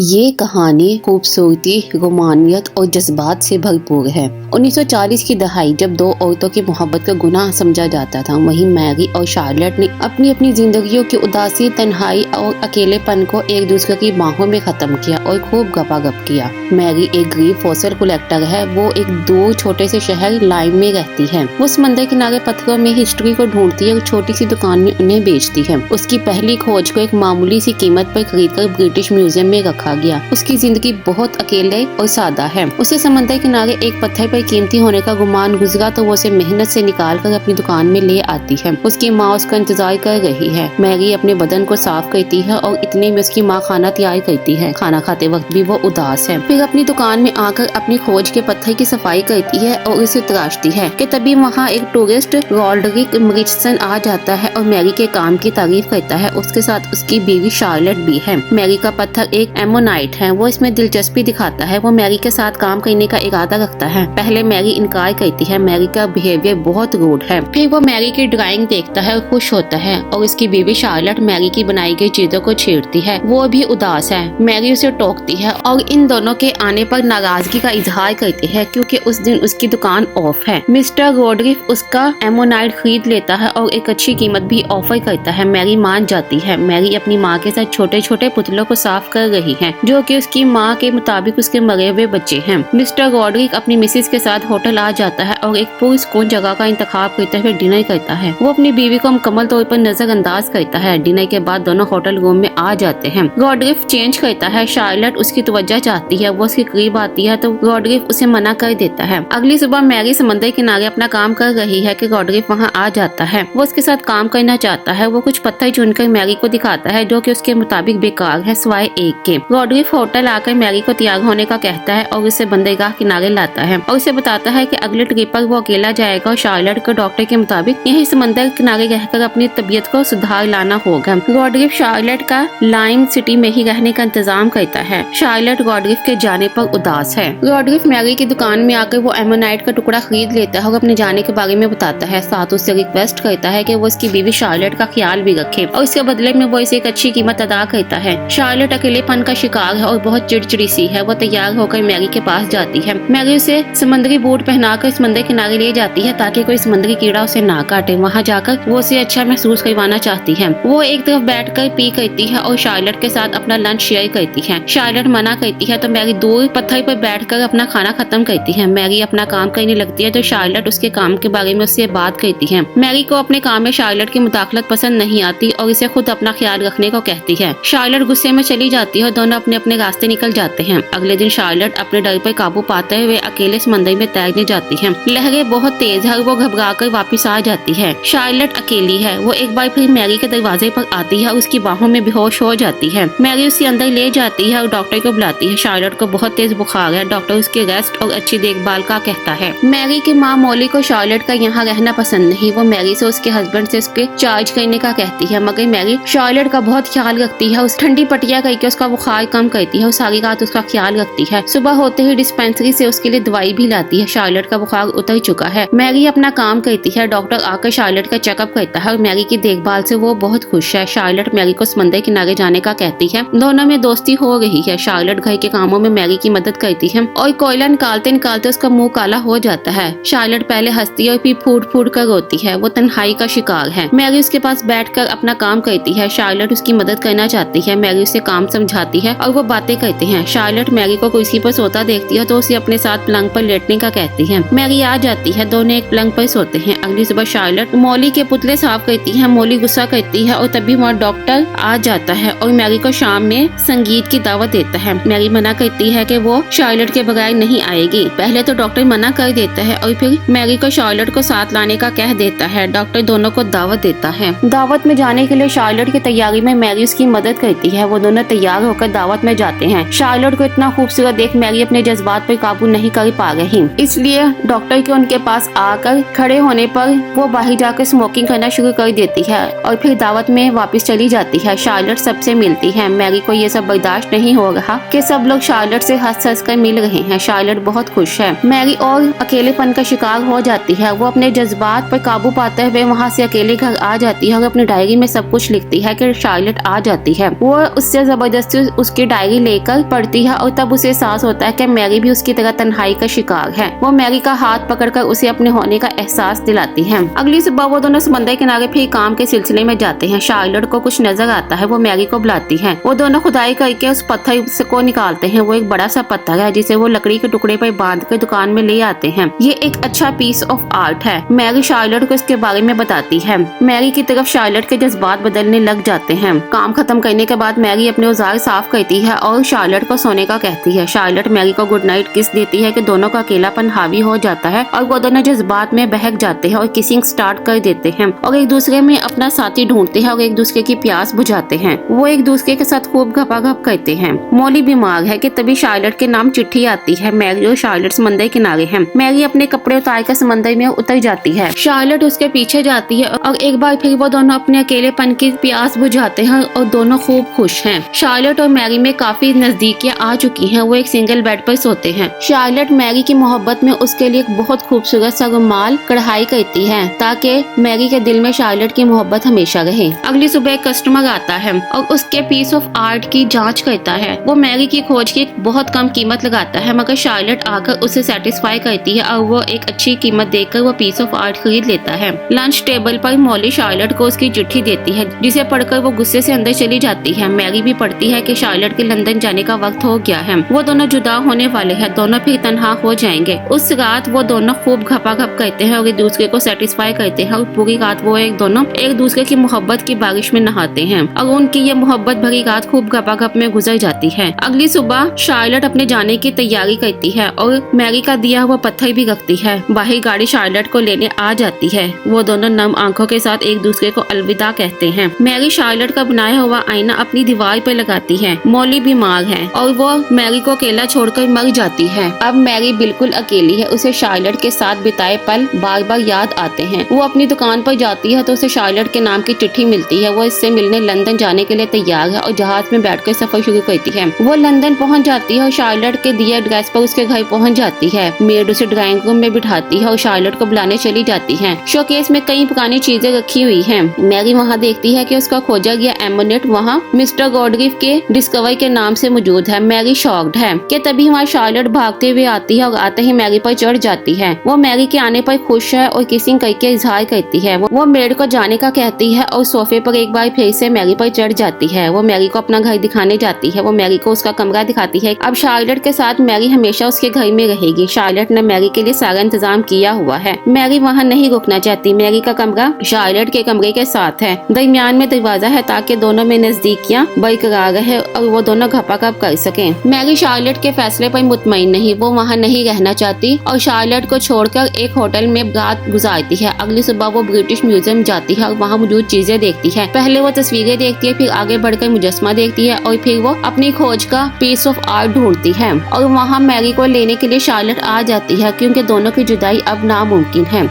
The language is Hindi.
ये कहानी खूबसूरती, रोमानियत और जज्बात से भरपूर है। 1940 की दहाई जब दो औरतों की मोहब्बत का गुनाह समझा जाता था, वहीं मैरी और शार्लेट ने अपनी अपनी जिंदगियों की उदासी, तन्हाई और अकेलेपन को एक दूसरे की बाहों में खत्म किया और खूब गपागप किया। मैरी एक गरीब फॉसल कलेक्टर है। वो एक दूर छोटे से शहर लाइम में रहती है। वो समंदर किनारे पत्थरों में हिस्ट्री को ढूंढती है और छोटी सी दुकान में उन्हें बेचती है। उसकी पहली खोज को एक मामूली सी कीमत पर खरीदकर ब्रिटिश म्यूजियम में रखा गया। उसकी जिंदगी बहुत अकेले और सादा है। उसे समंदर किनारे एक पत्थर पर कीमती होने का गुमान गुजरा तो वो उसे मेहनत से निकाल कर अपनी दुकान में ले आती है। उसकी माँ उसका इंतजार कर रही है। मैरी अपने बदन को साफ करती है और इतने में उसकी माँ खाना तैयार करती है। खाना खाते वक्त भी वो उदास है। फिर अपनी दुकान में आकर अपनी खोज के पत्थर की सफाई करती है और उसे तराशती है कि तभी वहाँ एक टूरिस्ट रॉड्रिक मरिचसन आ जाता है और मैरी के काम की तारीफ करता है। उसके साथ उसकी बीवी शार्लेट भी है। मैरी का पत्थर एक एमोनाइट है। वो इसमें दिलचस्पी दिखाता है। वो मैरी के साथ काम करने का इरादा रखता है। पहले मैरी इनकार करती है। मैरी का बिहेवियर बहुत रूड है। फिर वो मैरी की ड्राइंग देखता है और खुश होता है और उसकी बीवी शार्लेट मैरी की बनाई गई चीजों को छेड़ती है। वो भी उदास है। मैरी उसे टोकती है और इन दोनों के आने पर नाराजगी का इजहार करती है क्योंकि उस दिन उसकी दुकान ऑफ है। मिस्टर रॉड्रिक उसका एमोनाइट खरीद लेता है और एक अच्छी कीमत भी ऑफर करता है। मैरी मान जाती है। मैरी अपनी माँ के साथ छोटे छोटे पुतलों को साफ कर रही है जो कि उसकी माँ के मुताबिक उसके मरे हुए बच्चे हैं। मिस्टर रॉड्रिक अपनी मिसेज के साथ होटल आ जाता है और एक पुरसकून जगह का इंतखाब करते हुए डिनर करता है। वो अपनी बीवी को मुकम्मल तौर पर नजरअंदाज करता है। डिनर के बाद दोनों होटल रूम में आ जाते हैं। रॉड्रिक चेंज करता है। शार्लेट उसकी तवज्जो चाहती है। वो उसके करीब आती है तो रॉड्रिक उसे मना कर देता है। अगली सुबह मैरी समंदर किनारे अपना काम कर रही है कि रॉड्रिक वहाँ आ जाता है। वो उसके साथ काम करना चाहता है। वो कुछ पत्थर चुनकर मैरी को दिखाता है जो कि उसके मुताबिक बेकार है सिवाय एक के। रॉड्रिक होटल आकर मैरी को तैयार होने का कहता है और उसे बंदरगाह किनारे लाता है और उसे बताता है कि अगले ट्रिप पर वो अकेला जाएगा और शार्लेट को डॉक्टर के मुताबिक यही समंदर किनारे रहकर अपनी तबीयत को सुधार लाना होगा। रॉड्रिक शार्लेट का लाइम सिटी में ही रहने का इंतजाम करता है। शार्लेट रॉड्रिक के जाने पर उदास है। रॉड्रिक मैरी की दुकान में आकर वो एमोनाइट का टुकड़ा खरीद लेता है और अपने जाने के बारे में बताता है। साथ उससे रिक्वेस्ट करता है कि वो उसकी बीवी शार्लेट का ख्याल भी रखे और इसके बदले में वो इसे एक अच्छी कीमत अदा करता है। शार्लेट अकेलेपन का शिकार है और बहुत चिड़चिड़ी सी है। वो तैयार होकर मैरी के पास जाती है। मैरी उसे समुद्री बूट पहनाकर समंदर किनारे ले जाती है ताकि कोई समुद्री कीड़ा उसे ना काटे। वहाँ जाकर वो उसे अच्छा महसूस करवाना चाहती है। वो एक तरफ बैठकर पी करती है और शार्लेट के साथ अपना लंच शेयर करती है। शार्लेट मना करती है तो मैरी दूर पत्थर पर बैठकर अपना खाना खत्म करती है। मैरी अपना काम करने लगती है तो शार्लेट उसके काम के बारे में उससे बात करती है। मैरी को अपने काम में शार्लेट की मुदाखलत पसंद नहीं आती और इसे खुद अपना ख्याल रखने को कहती है। शार्लेट गुस्से में चली जाती है और दोनों अपने अपने रास्ते निकल जाते हैं। अगले दिन शार्लेट अपने डर पर काबू पाते हुए अकेले समंदर में तैरने जाती है। लहरें बहुत तेज है और वो घबरा कर वापिस आ जाती है। शार्लेट अकेली है। वो एक बार फिर मैरी के दरवाजे पर आती है और उसकी बाहों में बेहोश हो जाती है। मैरी उसे अंदर ले जाती है और डॉक्टर को बुलाती है। शार्लेट को बहुत तेज बुखार है। डॉक्टर उसके रेस्ट और अच्छी देखभाल का कहता है। मैरी की माँ मॉली को शार्लेट का यहाँ रहना पसंद नहीं। वो मैरी से उसके हस्बैंड से उसके चार्ज करने का कहती है मगर मैरी शार्लेट का बहुत ख्याल रखती है। उस ठंडी पटिया करके उसका बुखार कम करती है और सारी रात उसका ख्याल रखती है। सुबह होते ही डिस्पेंसरी से उसके लिए दवाई भी लाती है। शार्लेट का बुखार उतर चुका है। मैरी अपना काम करती है। डॉक्टर आकर शार्लेट का चेकअप करता है और मैरी की देखभाल से वो बहुत खुश है। शार्लेट मैरी को समंदर किनारे जाने का कहती है। दोनों में दोस्ती हो रही है। शार्लेट घर के कामों में मैरी की मदद करती है और कोयला निकालते निकालते उसका मुंह काला हो जाता है। शार्लेट पहले हंसती है और फिर फूट फूट कर रोती है। वो तन्हाई का शिकार है। मैरी उसके पास बैठकर अपना काम करती है। शार्लेट उसकी मदद करना चाहती है। मैरी उसे काम समझाती है और वो बातें करते हैं। शार्लेट मैरी को कुर्सी पर सोता देखती है तो उसे अपने साथ पलंग पर लेटने का कहती है। मैरी आ जाती है। दोनों एक पलंग पर सोते हैं। अगली सुबह शार्लेट मॉली के पुतले साफ करती है। मॉली गुस्सा करती है और तभी वहाँ डॉक्टर आ जाता है और मैरी को शाम में संगीत की दावत देता है। मैरी मना करती है कि वो शार्लेट के बगैर नहीं आएगी। पहले तो डॉक्टर मना कर देता है और फिर मैरी को शार्लेट को साथ लाने का कह देता है। डॉक्टर दोनों को दावत देता है। दावत में जाने के लिए शार्लेट की तैयारी में मैरी उसकी मदद करती है। वो दोनों तैयार होकर दावत में जाते हैं। शार्लेट को इतना खूबसूरत देख मैरी अपने जज्बात पर काबू नहीं कर पा रही, इसलिए डॉक्टर के उनके पास आकर खड़े होने पर वो बाहर जाकर स्मोकिंग करना शुरू कर देती है और फिर दावत में वापस चली जाती है। शार्लेट सबसे मिलती है। मैरी को ये सब बर्दाश्त नहीं हो रहा कि सब लोग शार्लेट से हंस हंस कर मिल रहे हैं। शार्लेट बहुत खुश है। मैरी और अकेलेपन का शिकार हो जाती है। वो अपने जज्बात पर काबू पाते हुए वहाँ से अकेले घर आ जाती है और अपनी डायरी में सब कुछ लिखती है कि शार्लेट आ जाती है। वो उससे जबरदस्ती उसकी डायरी लेकर पढ़ती है और तब उसे एहसास होता है कि मैरी भी उसकी तरह तन्हाई का शिकार है। वो मैरी का हाथ पकड़कर उसे अपने होने का एहसास दिलाती है। अगली सुबह वो दोनों समंदर किनारे फिर काम के सिलसिले में जाते हैं। शार्लेट को कुछ नजर आता है, वो मैरी को बुलाती है। वो दोनों खुदाई करके उस पत्थर को निकालते हैं। वो एक बड़ा सा पत्थर है जिसे वो लकड़ी के टुकड़े पर बांध कर दुकान में ले आते हैं। ये एक अच्छा पीस ऑफ आर्ट है। मैरी शार्लेट को इसके बारे में बताती है। मैरी की तरफ शार्लेट के जज्बात बदलने लग जाते हैं। काम खत्म करने के बाद मैरी अपने औजार साफ करती है और शार्लेट को सोने का कहती है। शार्लेट मैरी को गुड नाइट किस देती है कि दोनों का अकेलापन हावी हो जाता है और वो दोनों जज्बात में बहक जाते हैं और किसिंग स्टार्ट कर देते हैं और एक दूसरे में अपना साथी ढूंढते हैं और एक दूसरे की प्यास बुझाते हैं। वो एक दूसरे के साथ खूब घपाघप करते हैं। मॉली बीमार है कि तभी शार्लेट के नाम चिट्ठी आती है। मैरी और शार्लेट समंदर किनारे हैं। मैरी अपने कपड़े उतार कर समंदर में उतर जाती है। शार्लेट उसके पीछे जाती है और एक बार फिर वो दोनों अपने अकेलेपन की प्यास बुझाते हैं और दोनों खूब खुश हैं। शार्लेट और मैरी में काफी नजदीकियां आ चुकी हैं। वो एक सिंगल बेड पर सोते हैं। शार्लेट मैरी की मोहब्बत में उसके लिए एक बहुत खूबसूरत सा रुमाल कढ़ाई करती है ताकि मैरी के दिल में शार्लेट की मोहब्बत हमेशा रहे। अगली सुबह एक कस्टमर आता है और उसके पीस ऑफ आर्ट की जांच करता है। वो मैरी की खोज की बहुत कम कीमत लगाता है मगर शार्लेट आकर उसे सेटिस्फाई करती है और वो एक अच्छी कीमत देकर वो पीस ऑफ आर्ट खरीद लेता है। लंच टेबल पर मॉली शार्लेट को उसकी चिट्ठी देती है जिसे पढ़कर वो गुस्से से अंदर चली जाती है। मैरी भी पढ़ती है कि शार्लेट के लंदन जाने का वक्त हो गया है। वो दोनों जुदा होने वाले हैं। दोनों फिर तन्हा हो जाएंगे। उस रात वो दोनों खूब घपाघप करते हैं और एक दूसरे को सेटिस्फाई करते हैं और पूरी रात वो दोनों एक दूसरे की मोहब्बत की बारिश में नहाते हैं और उनकी ये मोहब्बत भरी रात खूब घपाघप में गुजर जाती है। अगली सुबह शार्लेट अपने जाने की तैयारी करती है और मैरी का दिया हुआ पत्थर भी रखती है। बाहर गाड़ी शार्लेट को लेने आ जाती है। वो दोनों नम आंखों के साथ एक दूसरे को अलविदा कहते हैं। मैरी शार्लेट का बनाया हुआ आईना अपनी दीवार पर लगाती है। मॉली बीमार है और वो मैरी को अकेला छोड़कर मर जाती है। अब मैरी बिल्कुल अकेली है। उसे शार्लेट के साथ बिताए पल बार बार याद आते हैं। वो अपनी दुकान पर जाती है तो उसे शार्लेट के नाम की चिट्ठी मिलती है। वो इससे मिलने लंदन जाने के लिए तैयार है और जहाज में बैठकर सफर शुरू करती है। वो लंदन पहुंच जाती है और शार्लेट के दिए एड्रेस पर उसके घर पहुंच जाती है। मेड उसे ड्राइंग रूम में बिठाती है और शार्लेट को बुलाने चली जाती है। शोकेस में कई पुरानी चीजें रखी हुई हैं। मैरी वहां देखती है कि उसका खोजा गया एमोनेट वहां मिस्टर गॉडगिफ के डिस्कवर के नाम से मौजूद है। मैरी शॉक्ड है कि तभी वहाँ शार्लेट भागते हुए आती है और आते ही मैरी पर चढ़ जाती है। वो मैरी के आने पर खुश है और किसिंग करके इजहार करती है। वो मेड को जाने का कहती है और सोफे पर एक बार फिर से मैरी पर चढ़ जाती है। वो मैरी को अपना घर दिखाने जाती है। वो मैरी को उसका कमरा दिखाती है। अब शार्लेट के साथ मैरी हमेशा उसके घर में रहेगी। शार्लेट ने मैरी के लिए सारा इंतजाम किया हुआ है। मैरी वहाँ नहीं रुकना चाहती। मैरी का कमरा शार्लेट के कमरे के साथ है। दरमियान में दरवाजा है ताकि दोनों में नजदीकियाँ बरकरार रहे और वो दोनों घपाघप कर सकें। मैरी शार्लेट के फैसले पर मुतमईन नहीं। वो वहाँ नहीं रहना चाहती और शार्लेट को छोड़कर एक होटल में रात गुजारती है। अगली सुबह वो ब्रिटिश म्यूजियम जाती है और वहाँ मौजूद चीजें देखती है। पहले वो तस्वीरें देखती है, फिर आगे बढ़कर मुजस्मा देखती है और फिर वो अपनी खोज का पीस ऑफ आर्ट ढूंढती है और वहाँ मैरी को लेने के लिए शार्लेट आ जाती है क्योंकि दोनों की जुदाई अब नामुमकिन है।